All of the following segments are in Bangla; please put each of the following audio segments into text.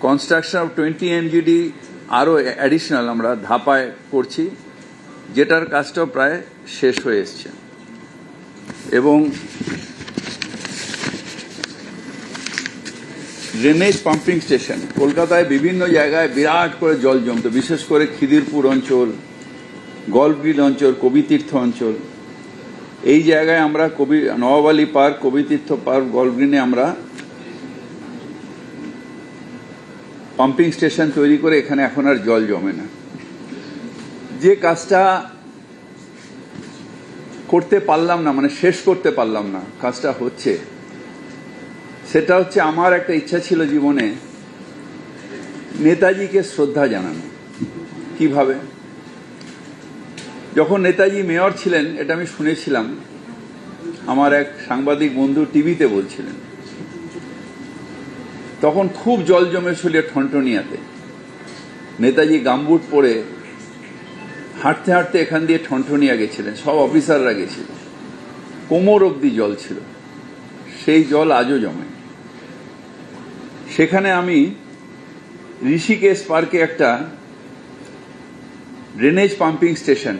কনস্ট্রাকশন অফ 20 MGD আরও অ্যাডিশনাল আমরা ধাপায় করছি, যেটার কাজটাও প্রায় শেষ হয়ে এসছে। এবং ড্রেনেজ পাম্পিং স্টেশন কলকাতায় বিভিন্ন জায়গায় বিরাট করে জল জমত, বিশেষ করে খিদিরপুর অঞ্চল, গল্ফগ্রিন অঞ্চল, কবিতীর্থ অঞ্চল। এই জায়গায় আমরা নবাব আলী পার্ক, কবিতীর্থ পার্ক, গল্ফগ্রিনে আমরা পাম্পিং স্টেশন তৈরি করে এখানে এখন আর জল জমে না। যে কাজটা করতে পারলাম না, মানে শেষ করতে পারলাম না, কাজটা হচ্ছে, সেটা হচ্ছে আমার একটা ইচ্ছা ছিল জীবনে নেতাজিকে শ্রদ্ধা জানানো। কিভাবে? যখন নেতাজি মেয়র ছিলেন, এটা আমি শুনেছিলাম, আমার এক সাংবাদিক বন্ধু টিভিতে বলছিলেন, তখন খুব জল জমেছিল ঠনঠনিয়াতে। নেতাজি গামবুট পরে হাঁটতে হাঁটতে এখান দিয়ে ঠনঠনিয়া গেছিলেন, সব অফিসাররা গেছিল, কোমর অবধি জল ছিল। সেই জল আজও জমে। সেখানে আমি ঋষিকেশ পার্কে একটা ড্রেনেজ পাম্পিং স্টেশন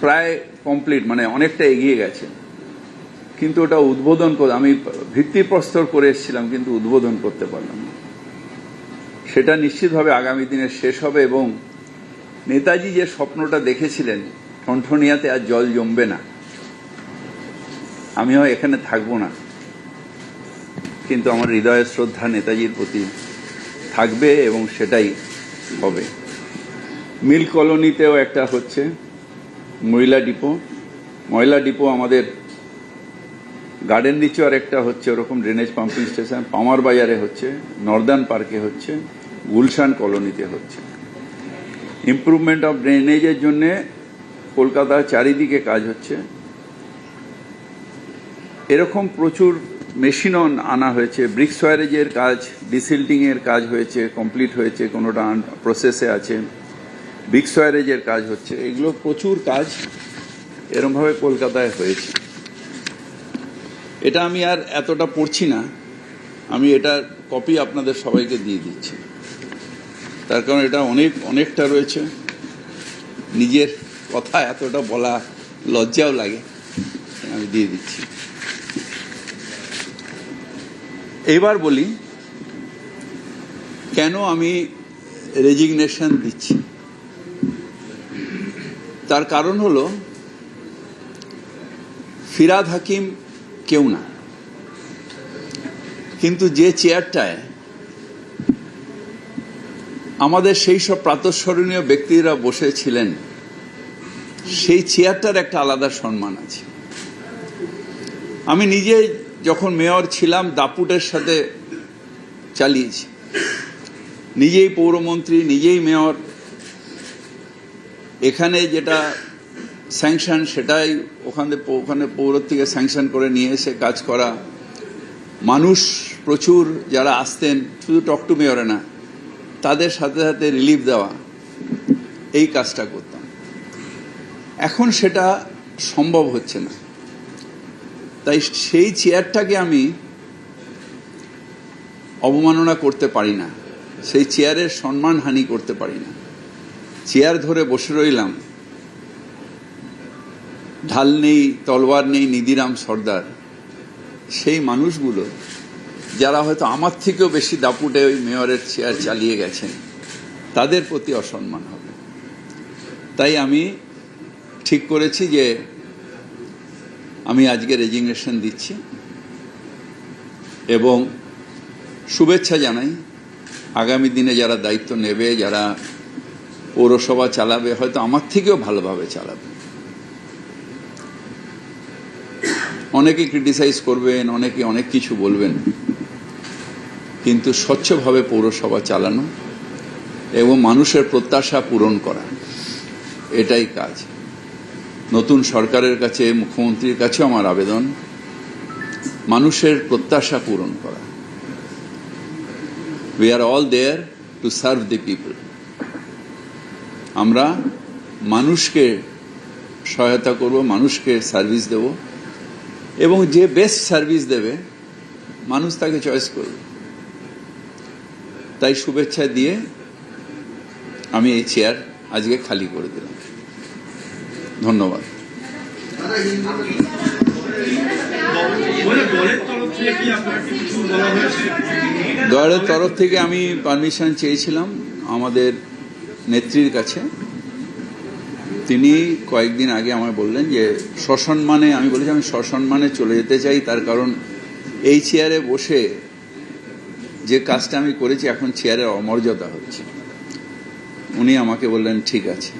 প্রায় কমপ্লিট, মানে অনেকটা এগিয়ে গেছে, কিন্তু ওটা উদ্বোধন করে আমি ভিত্তিপ্রস্তর করে এসেছিলাম, কিন্তু উদ্বোধন করতে পারলাম না। সেটা নিশ্চিতভাবে আগামী দিনে শেষ হবে। এবং নেতাজি যে স্বপ্নটা দেখেছিলেন ঠনঠনিয়াতে আর জল জমবে না, আমি হয় এখানে থাকবো না, কিন্তু আমার হৃদয়ের শ্রদ্ধা নেতাজির প্রতি থাকবে এবং সেটাই হবে। মিল কলোনিতেও একটা হচ্ছে ময়লা ডিপো, আমাদের গার্ডেন রিচও আর একটা হচ্ছে ওরকম ড্রেনেজ পাম্পিং স্টেশন, পামার বাজারে হচ্ছে, নর্দার্ন পার্কে হচ্ছে, গুলশান কলোনিতে হচ্ছে। ইমপ্রুভমেন্ট অফ ড্রেনেজের জন্যে কলকাতার চারিদিকে কাজ হচ্ছে। এরকম প্রচুর মেশিনও আনা হয়েছে। ব্রিক সয়ারেজের কাজ, ডিসিল্টিংয়ের কাজ হয়েছে, কমপ্লিট হয়েছে, কোনোটা প্রসেসে আছে। ব্রিক সয়ারেজের কাজ হচ্ছে। এগুলো প্রচুর কাজ এরমভাবে কলকাতায় হয়েছে। এটা আমি আর এতটা পড়ছি না, আমি এটার কপি আপনাদের সবাইকে দিয়ে দিচ্ছি, তার কারণ এটা অনেকটা রয়েছে। নিজের কথা এতটা বলা লজ্জাও লাগে, আমি দিয়ে দিচ্ছি। এবার বলি কেন আমি রেজিগনেশন দিচ্ছি। তার কারণ হলো ফিরহাদ হাকিম কেউ না, কিন্তু যে চেয়ারটায় আমাদের সেই সব প্রাতঃস্মরণীয় ব্যক্তিরা বসেছিলেন, সেই চেয়ারটার একটা আলাদা সম্মান আছে। আমি নিজে যখন মেয়র ছিলাম দাপুটের সাথে চালিয়েছি, নিজেই পৌরমন্ত্রী, নিজেই মেয়র। এখানে যেটা স্যাংশন সেটাই ওখানে পৌর থেকে স্যাংশন করে নিয়ে এসে কাজ করা। মানুষ প্রচুর যারা আসতেন, শুধু টক টু মেয়রে না, তাদের সাথে সাথে রিলিফ দেওয়া, এই কাজটা করতাম। এখন সেটা সম্ভব হচ্ছে না, তাই সেই চেয়ারটাকে আমি অবমাননা করতে পারি না, সেই চেয়ারের সম্মানহানি করতে পারি না। চেয়ার ধরে বসে রইলাম, ঢাল নেই, তলোয়ার নেই, নিধিরাম সর্দার, সেই মানুষগুলো যারা হয়তো আমার থেকেও বেশি দাপুটে ওই মেয়রের চেয়ার চালিয়ে গেছেন, তাদের প্রতি অসম্মান হবে। তাই আমি ঠিক করেছি যে আমি আজকে রেজিগনেশন দিচ্ছি এবং শুভেচ্ছা জানাই আগামী দিনে যারা দায়িত্ব নেবে, যারা পৌরসভা চালাবে, হয়তো আমার থেকেও ভালোভাবে চালাবে। অনেকে ক্রিটিসাইজ করবেন, অনেকে অনেক কিছু বলবেন, কিন্তু স্বচ্ছভাবে পৌরসভা চালানো এবং মানুষের প্রত্যাশা পূরণ করা, এটাই কাজ। নতুন সরকারের কাছে, মুখ্যমন্ত্রীর কাছেও আমার আবেদন, মানুষের প্রত্যাশা পূরণ করা। We are all there to serve the people. আমরা মানুষকে সহায়তা করব, মানুষকে সার্ভিস দেব, এবং যে বেস্ট সার্ভিস দেবে মানুষ তাকে চয়েস করবে। তাই শুভেচ্ছা দিয়ে আমি এই চেয়ার আজকে খালি করে দিলাম। ধন্যবাদ। দলের তরফ থেকে আমি পারমিশন চেয়েছিলাম আমাদের নেত্রীর কাছে। তিনি কয়েকদিন আগে আমায় বললেন যে সসম্মানে, আমি বলেছি আমি সসম্মানে চলে যেতে চাই, তার কারণ এই চেয়ারে বসে যে কাজটা আমি করেছি এখন চেয়ারের অমর্যাদা হচ্ছে। উনি আমাকে বললেন ঠিক আছে।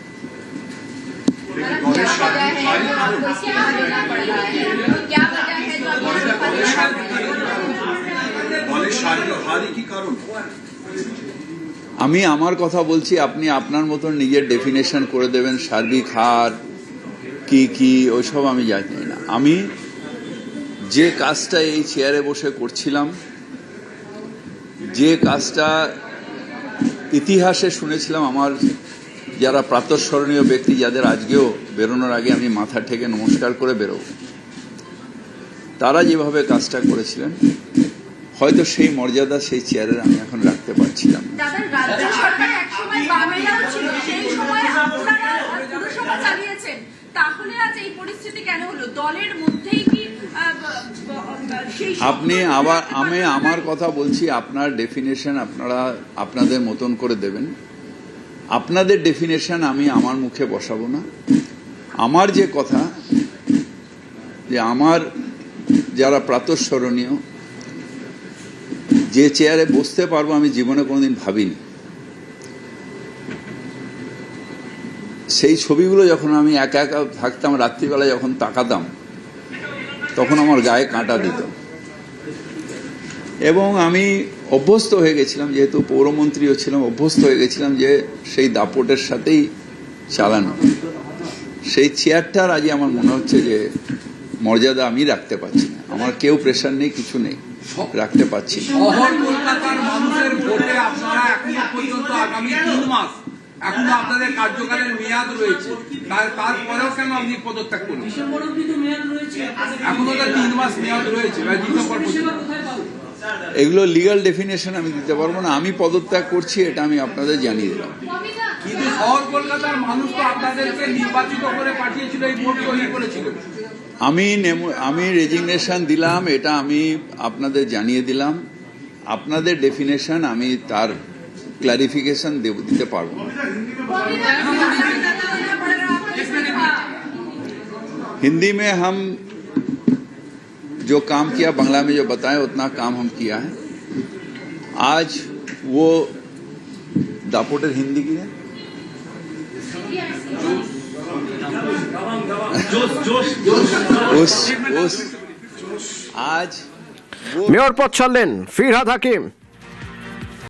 আমি আমার কথা বলছি, আপনি আপনার মতন নিজের ডেফিনেশন করে দেবেন সার্বিক হার কি কি ওইসব আমি জানি না। আমি যে কাজটা এই চেয়ারে বসে করছিলাম, যে কাজটা ইতিহাসে শুনেছিলাম, আমার যারা প্রাতঃস্মরণীয় ব্যক্তি যাদের আজকেও বেরোনোর আগে আমি মাথা ঠেকে নমস্কার করে বেরোব, তারা যেভাবে কাজটা করেছিলেন হয়তো সেই মর্যাদা সেই চেয়ারে আমি এখন রাখতে পারছিলাম না। আপনি আবার আমি আমার কথা বলছি, আপনার ডেফিনেশন আপনারা আপনাদের মতন করে দেবেন। আপনাদের ডেফিনেশন আমি আমার মুখে বসাবো না। আমার যে কথা, যে আমার যারা প্রাতঃস্মরণীয়, যে চেয়ারে বসতে পারবো আমি জীবনে কোনোদিন ভাবিনি, সেই ছবিগুলো যখন আমি একা একা থাকতাম, রাত্রিবেলা যখন তাকাতাম, তখন আমার গায়ে কাঁটা দিত। এবং আমি অভ্যস্ত হয়ে গেছিলাম, যেহেতু পৌরমন্ত্রীও ছিলাম, অভ্যস্ত হয়ে গেছিলাম যে সেই দাপটের সাথেই চালানো। সেই চেয়ারটার আজই আমার মনে হচ্ছে যে মর্যাদা আমি রাখতে পারছি না। আমার কেউ প্রেশার নেই, কিছু নেই, রাখতে পারছি না। শহর কলকাতার মানুষের ভোটে আপনারা এখনো পর্যন্ত আগামী 3 মাস এখনো আপনাদের কার্যকালের মেয়াদ রয়েছে, তারপরেও কেন আপনি পদত্যাগ করুন? ডিসেম্বর অবধি তো মেয়াদ রয়েছে, এখনো তো 3 মাস মেয়াদ রয়েছে, ডিসেম্বর পর্যন্ত। এগুলো লিগ্যাল ডেফিনেশন আমি দিতে পারবো না। আমি পদত্যাগ করছি, এটা আমি আপনাদের জানিয়ে দিলাম। কিন্তু শহর কলকাতার মানুষ তো আপনাদেরকে নির্বাচিত করে পাঠিয়েছিল, এই ভোট তৈরি করেছিল। আমি রেজিগনেশন দিলাম, এটা আমি আপনাদের জানিয়ে দিলাম। আপনাদের ডেফিনেশন আমি তার क्लैरिफिकेशन দিতে পারবো না। हिंदी में हम जो काम किया, बांग्ला में जो बताएं उतना काम हम किया है। आज वो दापोटर हिंदी की है, उस आज মেয়র পদ ছাড়লেন ফিরহাদ হাকিম।